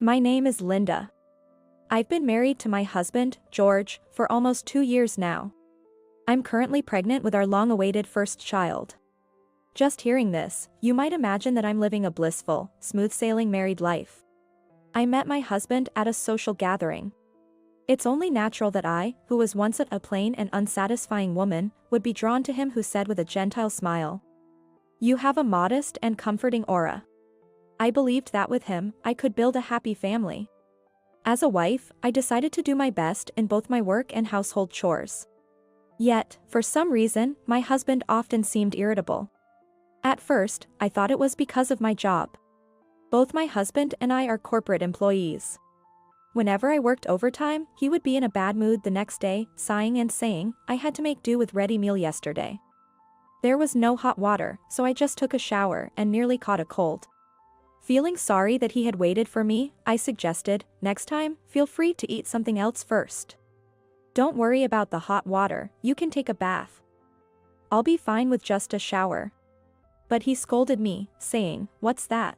My name is Linda. I've been married to my husband, George, for almost 2 years now. I'm currently pregnant with our long-awaited first child. Just hearing this, you might imagine that I'm living a blissful, smooth-sailing married life. I met my husband at a social gathering. It's only natural that I, who was once a plain and unsatisfying woman, would be drawn to him who said with a gentile smile, "You have a modest and comforting aura." I believed that with him, I could build a happy family. As a wife, I decided to do my best in both my work and household chores. Yet, for some reason, my husband often seemed irritable. At first, I thought it was because of my job. Both my husband and I are corporate employees. Whenever I worked overtime, he would be in a bad mood the next day, sighing and saying, "I had to make do with ready meal yesterday. There was no hot water, so I just took a shower and nearly caught a cold." Feeling sorry that he had waited for me, I suggested, "Next time, feel free to eat something else first. Don't worry about the hot water, you can take a bath. I'll be fine with just a shower." But he scolded me, saying, "What's that?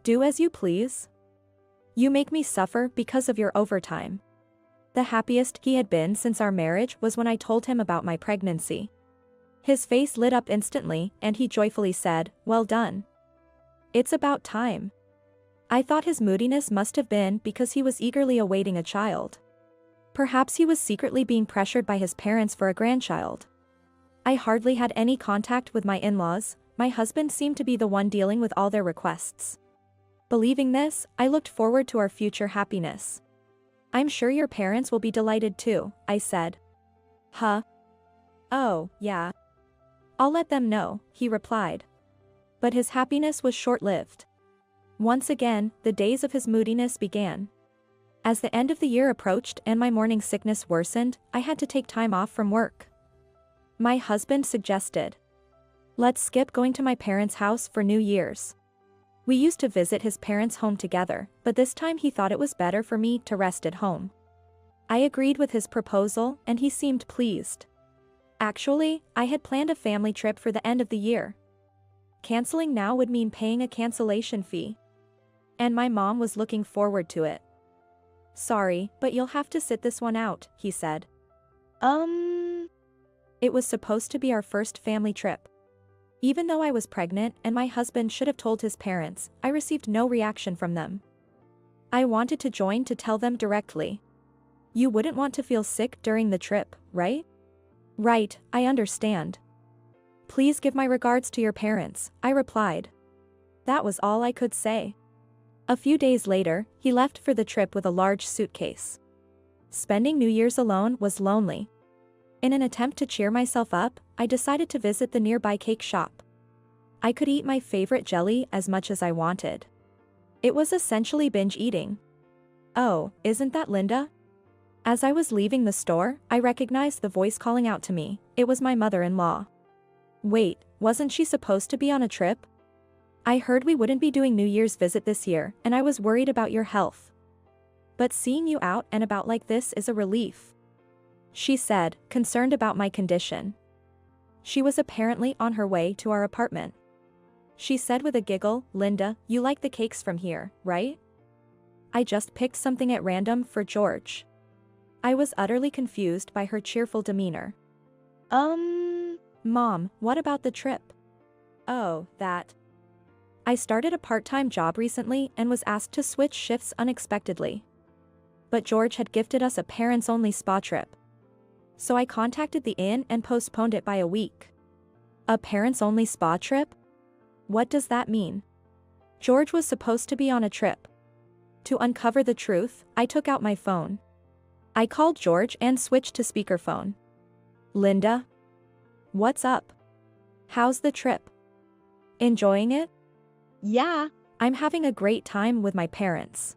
Do as you please. You make me suffer because of your overtime." The happiest he had been since our marriage was when I told him about my pregnancy. His face lit up instantly, and he joyfully said, "Well done. It's about time." I thought his moodiness must have been because he was eagerly awaiting a child. Perhaps he was secretly being pressured by his parents for a grandchild. I hardly had any contact with my in-laws. My husband seemed to be the one dealing with all their requests. Believing this, I looked forward to our future happiness. "I'm sure your parents will be delighted too," I said. "Huh? Oh, yeah. I'll let them know," he replied. But his happiness was short-lived. Once again, the days of his moodiness began. As the end of the year approached and my morning sickness worsened, I had to take time off from work. My husband suggested, "Let's skip going to my parents' house for New Year's." We used to visit his parents' home together, but this time he thought it was better for me to rest at home. I agreed with his proposal, and he seemed pleased. Actually, I had planned a family trip for the end of the year. Canceling now would mean paying a cancellation fee. And my mom was looking forward to it. "Sorry, but you'll have to sit this one out," he said. It was supposed to be our first family trip. Even though I was pregnant and my husband should have told his parents, I received no reaction from them. I wanted to join to tell them directly. "You wouldn't want to feel sick during the trip, right?" "Right, I understand. Please give my regards to your parents," I replied. That was all I could say. A few days later, he left for the trip with a large suitcase. Spending New Year's alone was lonely. In an attempt to cheer myself up, I decided to visit the nearby cake shop. I could eat my favorite jelly as much as I wanted. It was essentially binge eating. "Oh, isn't that Linda?" As I was leaving the store, I recognized the voice calling out to me. It was my mother-in-law. Wait, wasn't she supposed to be on a trip? "I heard we wouldn't be doing New Year's visit this year, and I was worried about your health. But seeing you out and about like this is a relief," she said, concerned about my condition. She was apparently on her way to our apartment. She said with a giggle, "Linda, you like the cakes from here, right?" "I just picked something at random for George." I was utterly confused by her cheerful demeanor. Mom, what about the trip?" "Oh, that. I started a part-time job recently and was asked to switch shifts unexpectedly. But George had gifted us a parents-only spa trip. So I contacted the inn and postponed it by a week." "A parents-only spa trip? What does that mean?" "George was supposed to be on a trip." To uncover the truth, I took out my phone. I called George and switched to speakerphone. "Linda? What's up? How's the trip? Enjoying it?" "Yeah, I'm having a great time with my parents."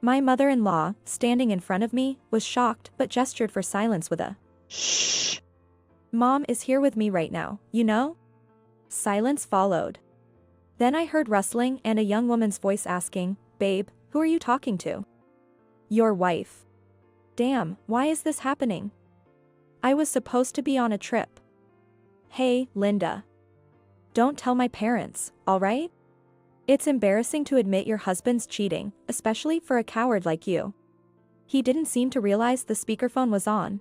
My mother-in-law, standing in front of me, was shocked but gestured for silence with a "Shh. Mom is here with me right now, you know?" Silence followed. Then I heard rustling and a young woman's voice asking, "Babe, who are you talking to?" "Your wife." Damn, why is this happening? I was supposed to be on a trip. "Hey, Linda. Don't tell my parents, alright?" It's embarrassing to admit your husband's cheating, especially for a coward like you. He didn't seem to realize the speakerphone was on.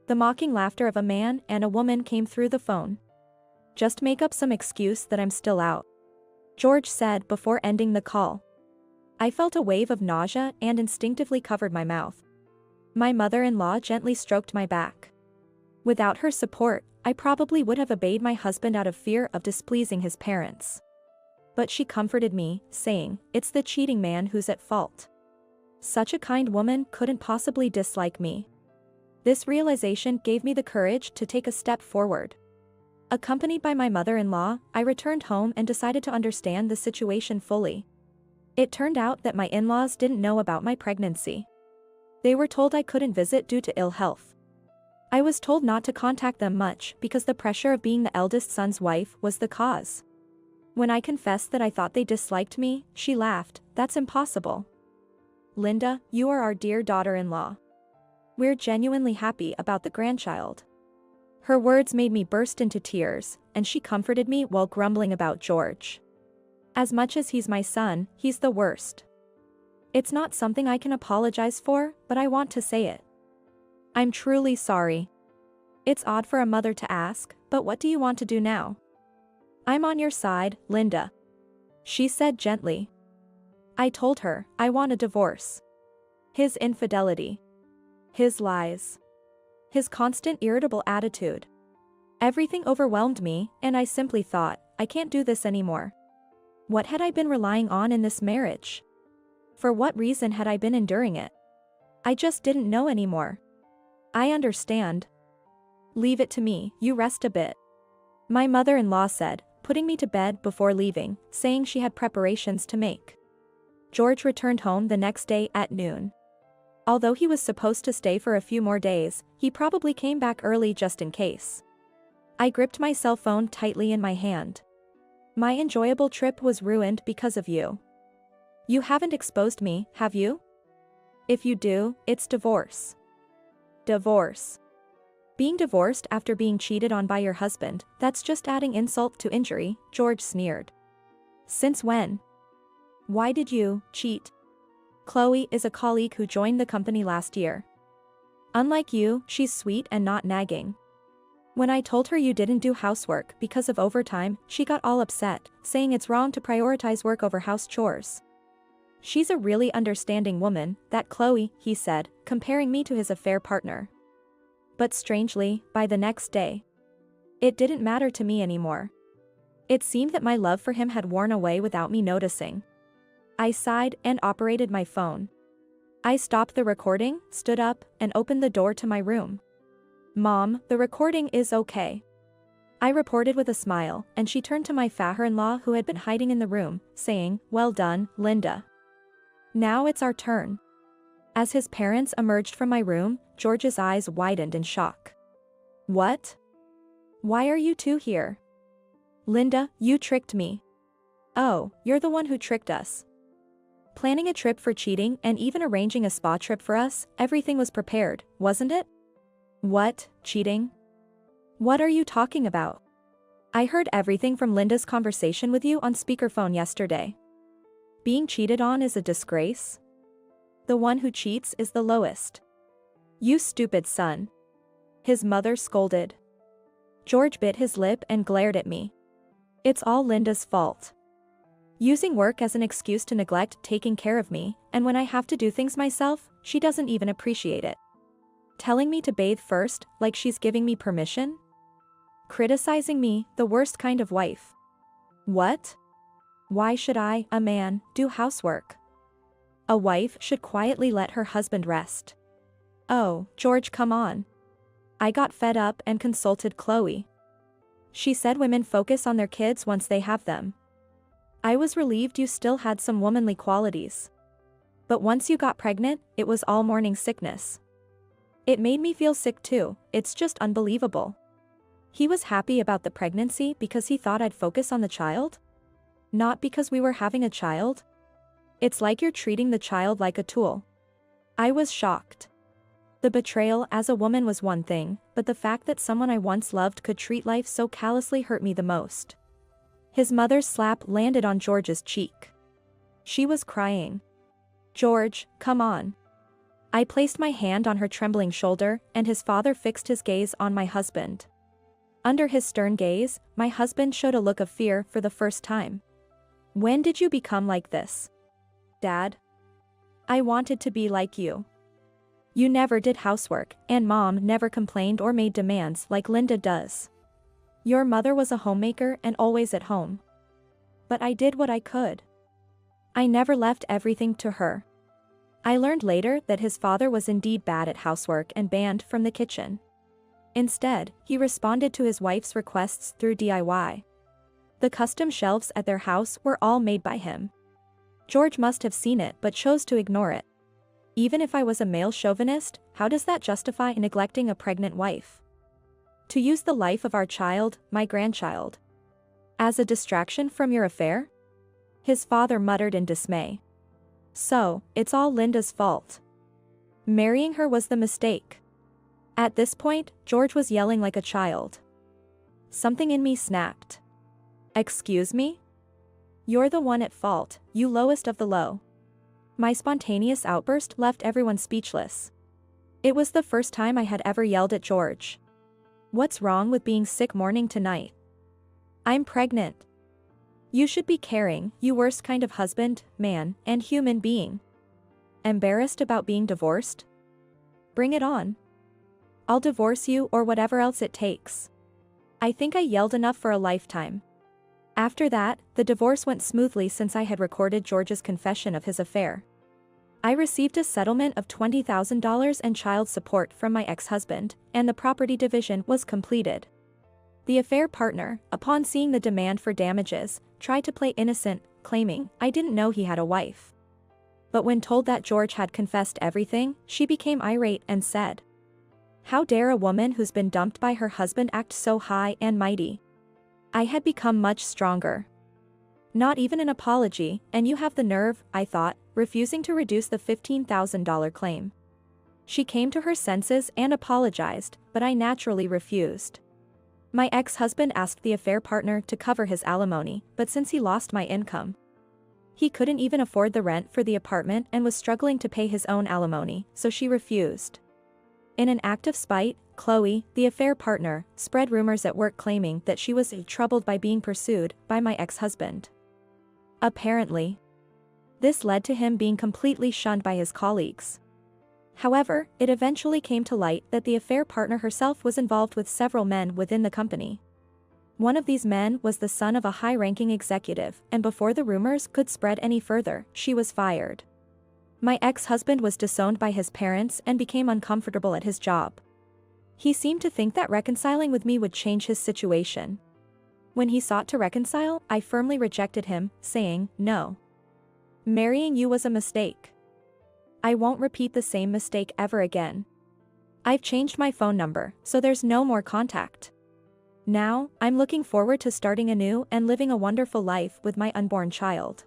The mocking laughter of a man and a woman came through the phone. Just make up some excuse that I'm still out, George said before ending the call. I felt a wave of nausea and instinctively covered my mouth. My mother-in-law gently stroked my back. Without her support, I probably would have obeyed my husband out of fear of displeasing his parents. But she comforted me, saying, "It's the cheating man who's at fault." Such a kind woman couldn't possibly dislike me. This realization gave me the courage to take a step forward. Accompanied by my mother-in-law, I returned home and decided to understand the situation fully. It turned out that my in-laws didn't know about my pregnancy. They were told I couldn't visit due to ill health. I was told not to contact them much because the pressure of being the eldest son's wife was the cause. When I confessed that I thought they disliked me, she laughed. "That's impossible. Linda, you are our dear daughter-in-law. We're genuinely happy about the grandchild." Her words made me burst into tears, and she comforted me while grumbling about George. As much as he's my son, he's the worst. It's not something I can apologize for, but I want to say it. I'm truly sorry. It's odd for a mother to ask, but what do you want to do now? I'm on your side, Linda, she said gently. I told her, I want a divorce. His infidelity. His lies. His constant irritable attitude. Everything overwhelmed me, and I simply thought, I can't do this anymore. What had I been relying on in this marriage? For what reason had I been enduring it? I just didn't know anymore. I understand. Leave it to me, you rest a bit, my mother-in-law said, putting me to bed before leaving, saying she had preparations to make. George returned home the next day at noon. Although he was supposed to stay for a few more days, he probably came back early just in case. I gripped my cell phone tightly in my hand. My enjoyable trip was ruined because of you. You haven't exposed me, have you? If you do, it's divorce. Divorce. Being divorced after being cheated on by your husband, that's just adding insult to injury, George sneered. Since when? Why did you cheat? Chloe is a colleague who joined the company last year. Unlike you, she's sweet and not nagging. When I told her you didn't do housework because of overtime, she got all upset, saying it's wrong to prioritize work over house chores. She's a really understanding woman, that Chloe, he said, comparing me to his affair partner. But strangely, by the next day, it didn't matter to me anymore. It seemed that my love for him had worn away without me noticing. I sighed and operated my phone. I stopped the recording, stood up, and opened the door to my room. Mom, the recording is okay, I reported with a smile, and she turned to my father-in-law who had been hiding in the room, saying, "Well done, Linda. Now it's our turn." As his parents emerged from my room, George's eyes widened in shock. What? Why are you two here? Linda, you tricked me. Oh, you're the one who tricked us. Planning a trip for cheating and even arranging a spa trip for us, everything was prepared, wasn't it? What, cheating? What are you talking about? I heard everything from Linda's conversation with you on speakerphone yesterday. Being cheated on is a disgrace. The one who cheats is the lowest. You stupid son. His mother scolded. George bit his lip and glared at me. It's all Linda's fault. Using work as an excuse to neglect taking care of me, and when I have to do things myself, she doesn't even appreciate it. Telling me to bathe first, like she's giving me permission? Criticizing me, the worst kind of wife. What? Why should I, a man, do housework? A wife should quietly let her husband rest. Oh, George, come on. I got fed up and consulted Chloe. She said women focus on their kids once they have them. I was relieved you still had some womanly qualities. But once you got pregnant, it was all morning sickness. It made me feel sick too, it's just unbelievable. He was happy about the pregnancy because he thought I'd focus on the child? Not because we were having a child? It's like you're treating the child like a tool. I was shocked. The betrayal as a woman was one thing, but the fact that someone I once loved could treat life so callously hurt me the most. His mother's slap landed on George's cheek. She was crying. "George, come on." I placed my hand on her trembling shoulder, and his father fixed his gaze on my husband. Under his stern gaze, my husband showed a look of fear for the first time. "When did you become like this, Dad? I wanted to be like you. You never did housework, and Mom never complained or made demands like Linda does. Your mother was a homemaker and always at home. But I did what I could. I never left everything to her." I learned later that his father was indeed bad at housework and banned from the kitchen. Instead, he responded to his wife's requests through DIY. The custom shelves at their house were all made by him. George must have seen it but chose to ignore it. Even if I was a male chauvinist, how does that justify neglecting a pregnant wife? To use the life of our child, my grandchild, as a distraction from your affair? His father muttered in dismay. "So, it's all Linda's fault. Marrying her was the mistake." At this point, George was yelling like a child. Something in me snapped. "Excuse me? You're the one at fault, you lowest of the low." My spontaneous outburst left everyone speechless. It was the first time I had ever yelled at George. "What's wrong with being sick morning to night? I'm pregnant. You should be caring, you worst kind of husband, man, and human being. Embarrassed about being divorced? Bring it on. I'll divorce you or whatever else it takes." I think I yelled enough for a lifetime. After that, the divorce went smoothly since I had recorded George's confession of his affair. I received a settlement of $20,000 and child support from my ex-husband, and the property division was completed. The affair partner, upon seeing the demand for damages, tried to play innocent, claiming, "I didn't know he had a wife." But when told that George had confessed everything, she became irate and said, "How dare a woman who's been dumped by her husband act so high and mighty?" I had become much stronger. "Not even an apology, and you have the nerve," I thought, refusing to reduce the $15,000 claim. She came to her senses and apologized, but I naturally refused. My ex-husband asked the affair partner to cover his alimony, but since he lost my income, he couldn't even afford the rent for the apartment and was struggling to pay his own alimony, so she refused. In an act of spite, Chloe, the affair partner, spread rumors at work claiming that she was troubled by being pursued by my ex-husband. Apparently, this led to him being completely shunned by his colleagues. However, it eventually came to light that the affair partner herself was involved with several men within the company. One of these men was the son of a high-ranking executive, and before the rumors could spread any further, she was fired. My ex-husband was disowned by his parents and became uncomfortable at his job. He seemed to think that reconciling with me would change his situation. When he sought to reconcile, I firmly rejected him, saying, "No. Marrying you was a mistake. I won't repeat the same mistake ever again. I've changed my phone number, so there's no more contact. Now, I'm looking forward to starting anew and living a wonderful life with my unborn child."